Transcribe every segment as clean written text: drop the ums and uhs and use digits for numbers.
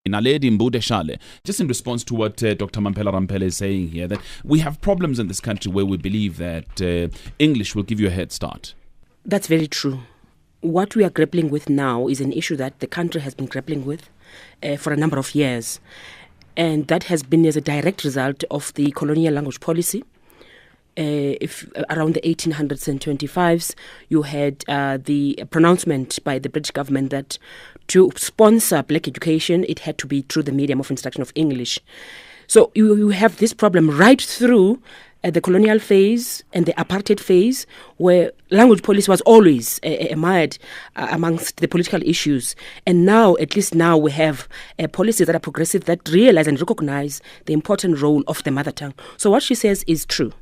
Naledi Mbude Shale, just in response to what Dr. Mamphela Ramphele is saying here, that we have problems in this country where we believe that English will give you a head start. That's very true. What we are grappling with now is an issue that the country has been grappling with for a number of years. And that has been as a direct result of the colonial language policy. If around the 1800s and 25s, you had the pronouncement by the British government that to sponsor black education, it had to be through the medium of instruction of English. So you have this problem right through the colonial phase and the apartheid phase, where language policy was always mired amongst the political issues. And now, at least now, we have policies that are progressive that realize and recognize the important role of the mother tongue. So what she says is true.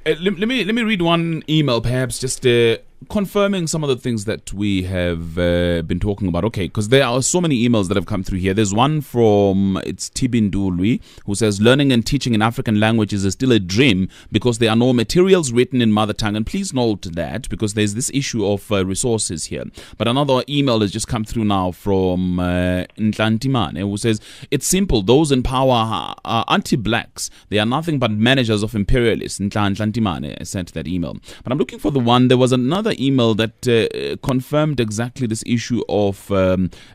Let me read one email, perhaps just confirming some of the things that we have been talking about. Okay, because there are so many emails that have come through here. There's one from, it's Tibindulwi, who says, learning and teaching in African languages is still a dream because there are no materials written in mother tongue. And please note that, because there's this issue of resources here. But another email has just come through now from Ntlantimane, who says, it's simple. Those in power are anti-blacks. They are nothing but managers of imperialists. Ntlantimane sent that email. But I'm looking for the one, there was another email that confirmed exactly this issue of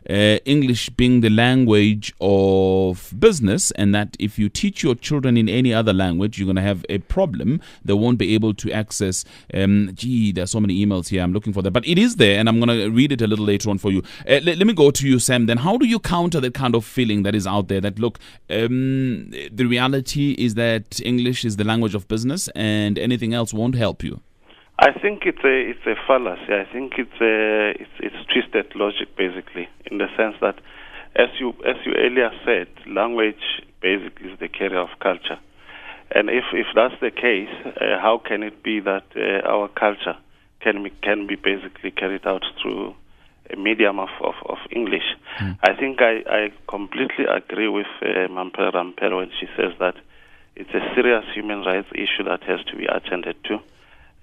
English being the language of business, and that if you teach your children in any other language, you're going to have a problem. They won't be able to access. There's so many emails here. I'm looking for that, but it is there, and I'm going to read it a little later on for you. Let me go to you, Sam. Then, how do you counter that kind of feeling that is out there? That look, the reality is that English is the language of business, and anything else won't help you. I think it's a fallacy. I think it's twisted logic, basically, in the sense that, as you earlier said, language basically is the carrier of culture, and if that's the case, how can it be that our culture can be basically carried out through a medium of English? I think I completely agree with Mamphela Ramphele when she says that it's a serious human rights issue that has to be attended to.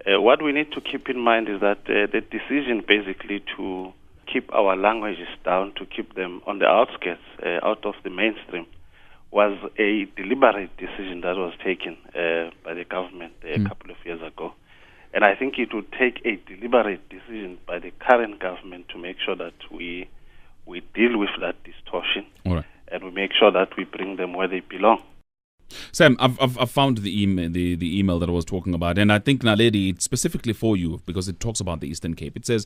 What we need to keep in mind is that the decision basically to keep our languages down, to keep them on the outskirts, out of the mainstream, was a deliberate decision that was taken by the government a couple of years ago. And I think it would take a deliberate decision by the current government to make sure that we deal with that distortion. All right. And we make sure that we bring them where they belong. Sam, I've found the email that I was talking about, and I think, Naledi, it's specifically for you because it talks about the Eastern Cape. It says,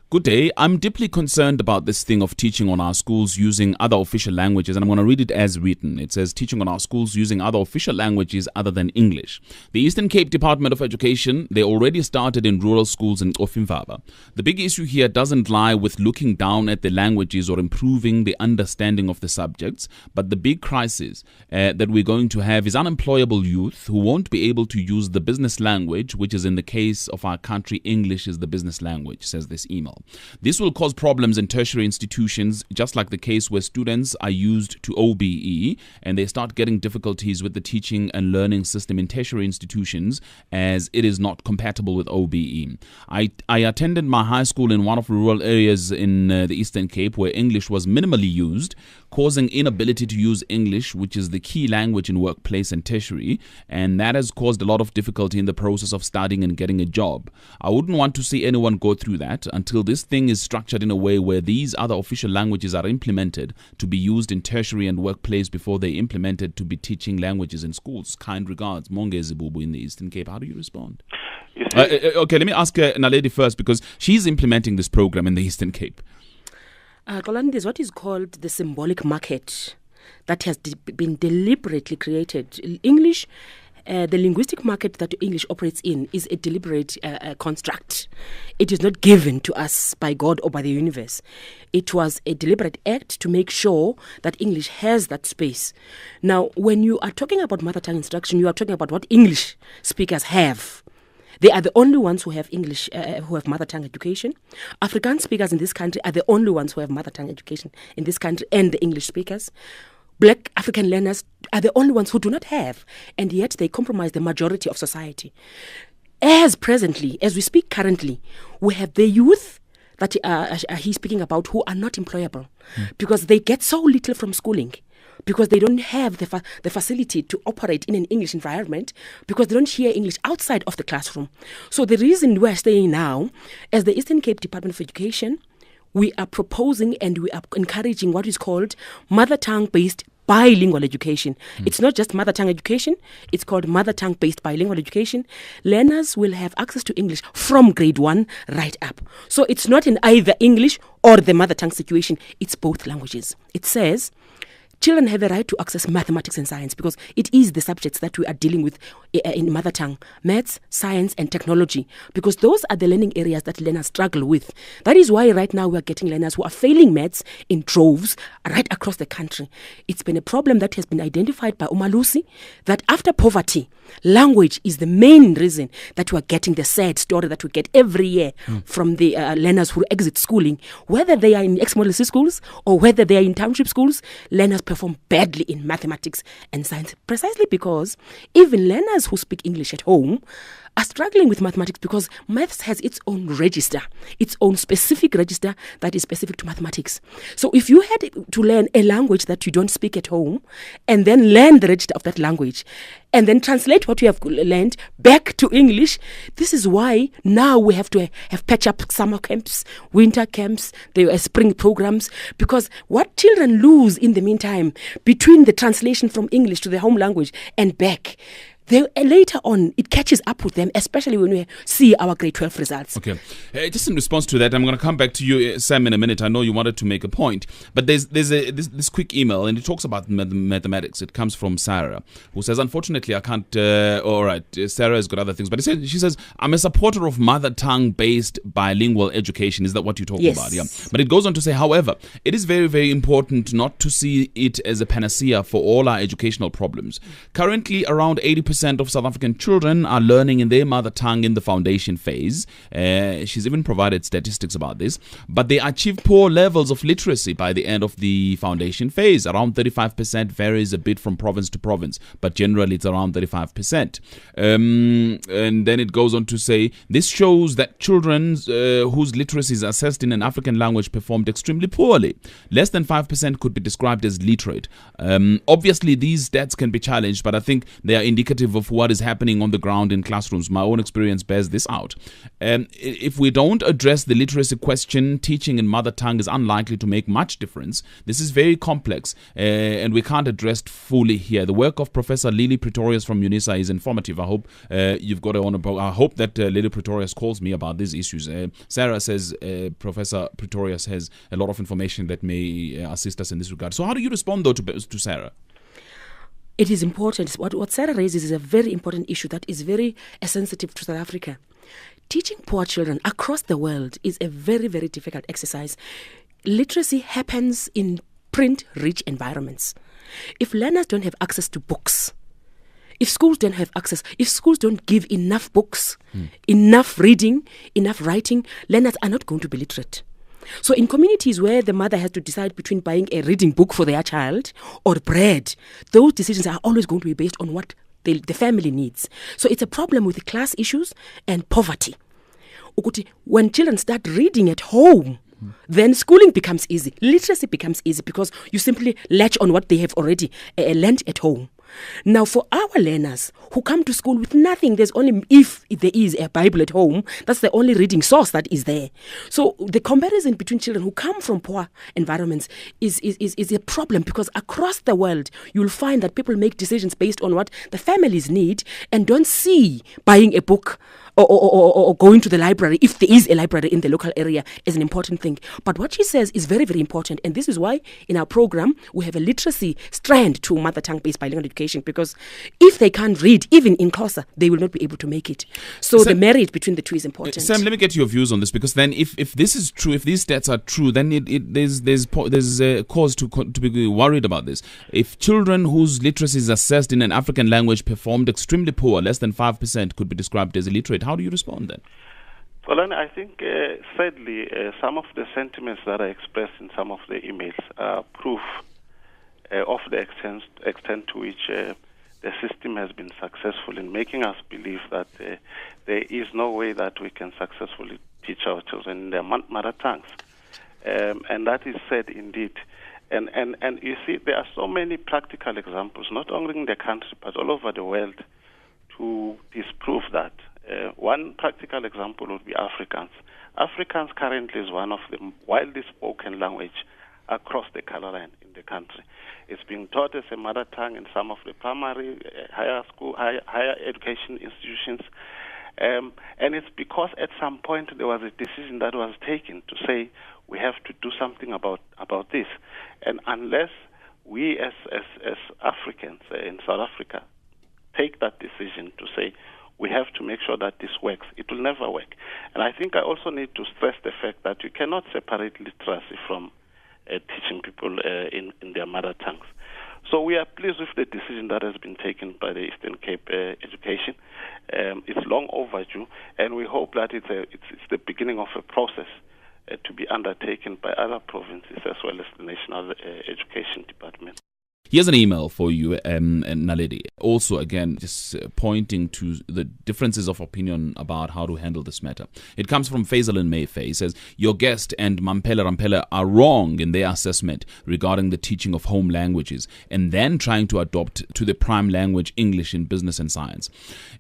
good day. I'm deeply concerned about this thing of teaching on our schools using other official languages, and I'm going to read it as written. It says, teaching on our schools using other official languages other than English. The Eastern Cape Department of Education, they already started in rural schools in Ofimvaba. The big issue here doesn't lie with looking down at the languages or improving the understanding of the subjects, but the big crisis that we're going to have is unemployable youth who won't be able to use the business language, which is in the case of our country, English is the business language, says this email. This will cause problems in tertiary institutions, just like the case where students are used to OBE and they start getting difficulties with the teaching and learning system in tertiary institutions as it is not compatible with OBE. I attended my high school in one of the rural areas in the Eastern Cape where English was minimally used, causing inability to use English, which is the key language in workplace and tertiary, and that has caused a lot of difficulty in the process of studying and getting a job. I wouldn't want to see anyone go through that until this thing is structured in a way where these other official languages are implemented to be used in tertiary and workplace before they implemented to be teaching languages in schools. Kind regards, Mongezi Bubu in the Eastern Cape. How do you respond? Okay, let me ask Naledi first, because she's implementing this program in the Eastern Cape. Kolani, there's what is called the symbolic market that has been deliberately created. English, the linguistic market that English operates in is a deliberate construct. It is not given to us by God or by the universe. It was a deliberate act to make sure that English has that space. Now, when you are talking about mother tongue instruction, you are talking about what English speakers have. They are the only ones who have English, who have mother tongue education. Afrikaans speakers in this country are the only ones who have mother tongue education in this country, and the English speakers. Black African learners are the only ones who do not have, and yet they compromise the majority of society. As we speak currently, we have the youth that he's speaking about who are not employable because they get so little from schooling, because they don't have the facility to operate in an English environment, because they don't hear English outside of the classroom. So the reason we're saying now, as the Eastern Cape Department of Education, we are proposing and we are encouraging what is called mother tongue-based bilingual education. It's not just mother tongue education, it's called mother tongue-based bilingual education. Learners will have access to English from grade 1 right up. So it's not in either English or the mother tongue situation, it's both languages. It says children have a right to access mathematics and science because it is the subjects that we are dealing with in mother tongue, maths, science and technology, because those are the learning areas that learners struggle with. That is why right now we are getting learners who are failing maths in droves right across the country. It's been a problem that has been identified by Umalusi, that after poverty, language is the main reason that we are getting the sad story that we get every year from the learners who exit schooling, whether they are in ex-model schools or whether they are in township schools. Learners perform badly in mathematics and science, precisely because even learners who speak English at home are struggling with mathematics, because maths has its own register, its own specific register that is specific to mathematics. So if you had to learn a language that you don't speak at home and then learn the register of that language and then translate what you have learned back to English, this is why now we have to have patch up summer camps, winter camps, the spring programs, because what children lose in the meantime between the translation from English to the home language and back, later on, it catches up with them, especially when we see our grade 12 results. Okay. Just in response to that, I'm going to come back to you, Sam, in a minute. I know you wanted to make a point, but there's this quick email, and it talks about mathematics. It comes from Sarah, who says, unfortunately, I can't... all right, Sarah has got other things, but she says, I'm a supporter of mother tongue-based bilingual education. Is that what you're talking about? Yeah. But it goes on to say, however, it is very, very important not to see it as a panacea for all our educational problems. Currently, around 80% of South African children are learning in their mother tongue in the foundation phase. She's even provided statistics about this. But they achieve poor levels of literacy by the end of the foundation phase. Around 35%, varies a bit from province to province, but generally it's around 35%. And then it goes on to say, this shows that children whose literacy is assessed in an African language performed extremely poorly. Less than 5% could be described as literate. Obviously, these stats can be challenged, but I think they are indicative of what is happening on the ground in classrooms. My own experience bears this out. If we don't address the literacy question, teaching in mother tongue is unlikely to make much difference. This is very complex, and we can't address it fully here. The work of Professor Lily Pretorius from UNISA is informative. I hope you've got I hope that Lily Pretorius calls me about these issues. Sarah says Professor Pretorius has a lot of information that may assist us in this regard. So how do you respond, though, to Sarah? It is important. What Sarah raises is a very important issue that is very sensitive to South Africa. Teaching poor children across the world is a very, very difficult exercise. Literacy happens in print-rich environments. If learners don't have access to books, if schools don't have access, if schools don't give enough books, enough reading, enough writing, learners are not going to be literate. So in communities where the mother has to decide between buying a reading book for their child or bread, those decisions are always going to be based on what the family needs. So it's a problem with the class issues and poverty. When children start reading at home, then schooling becomes easy. Literacy becomes easy because you simply latch on what they have already learned at home. Now, for our learners who come to school with nothing, there's only, if there is a Bible at home, that's the only reading source that is there. So the comparison between children who come from poor environments is a problem, because across the world, you'll find that people make decisions based on what the families need and don't see buying a book or going to the library, if there is a library in the local area, is an important thing. But what she says is very, very important. And this is why in our program, we have a literacy strand to mother tongue-based bilingual education, because if they can't read, even in Xhosa, they will not be able to make it. So the marriage between the two is important. Sam, let me get your views on this, because then if this is true, if these stats are true, then there's a cause to be worried about this. If children whose literacy is assessed in an African language performed extremely poor, less than 5% could be described as illiterate, how do you respond then? Well, I think, sadly, some of the sentiments that are expressed in some of the emails are proof of the extent to which the system has been successful in making us believe that there is no way that we can successfully teach our children in their mother tongues. And that is said indeed. And you see, there are so many practical examples, not only in the country, but all over the world, to disprove that. One practical example would be Afrikaans. Afrikaans currently is one of the widely spoken language across the color line in the country. It's being taught as a mother tongue in some of the primary, higher education institutions. And it's because at some point there was a decision that was taken to say we have to do something about this. And unless we as Africans in South Africa take that decision to say we have to make sure that this works, it will never work. And I think I also need to stress the fact that you cannot separate literacy from teaching people in their mother tongues. So we are pleased with the decision that has been taken by the Eastern Cape Education. It's long overdue, and we hope that it's the beginning of a process to be undertaken by other provinces as well as the National Education Department. Here's an email for you, Naledi. Also, again, just pointing to the differences of opinion about how to handle this matter. It comes from Faisal in Mayfair. He says, your guest and Mampela Rampela are wrong in their assessment regarding the teaching of home languages and then trying to adopt to the prime language English in business and science.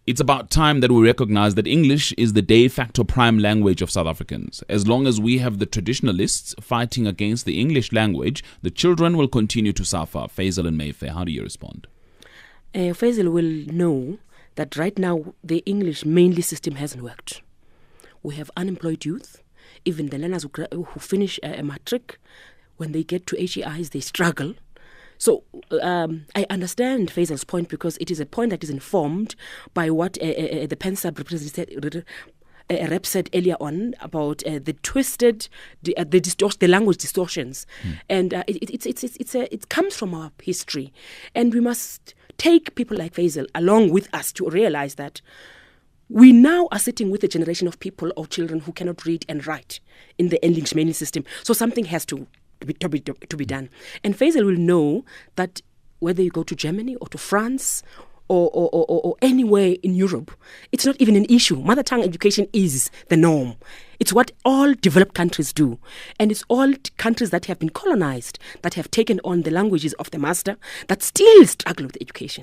It's about time that we recognize that English is the de facto prime language of South Africans. As long as we have the traditionalists fighting against the English language, the children will continue to suffer. Faisal in Mayfair, how do you respond? Faisal will know that right now the English mainly system hasn't worked. We have unemployed youth. Even the learners who finish a matric, when they get to HEIs, they struggle. So I understand Faisal's point because it is a point that is informed by what the PenSAB rep said earlier on about the twisted, the language distortions, and it comes from our history, and we must take people like Faisal along with us to realize that we now are sitting with a generation of people or children who cannot read and write in the English mainly system. So something has to be done, and Faisal will know that whether you go to Germany or to France or anywhere in Europe, it's not even an issue. Mother tongue education is the norm. It's what all developed countries do. And it's all countries that have been colonized, that have taken on the languages of the master, that still struggle with education.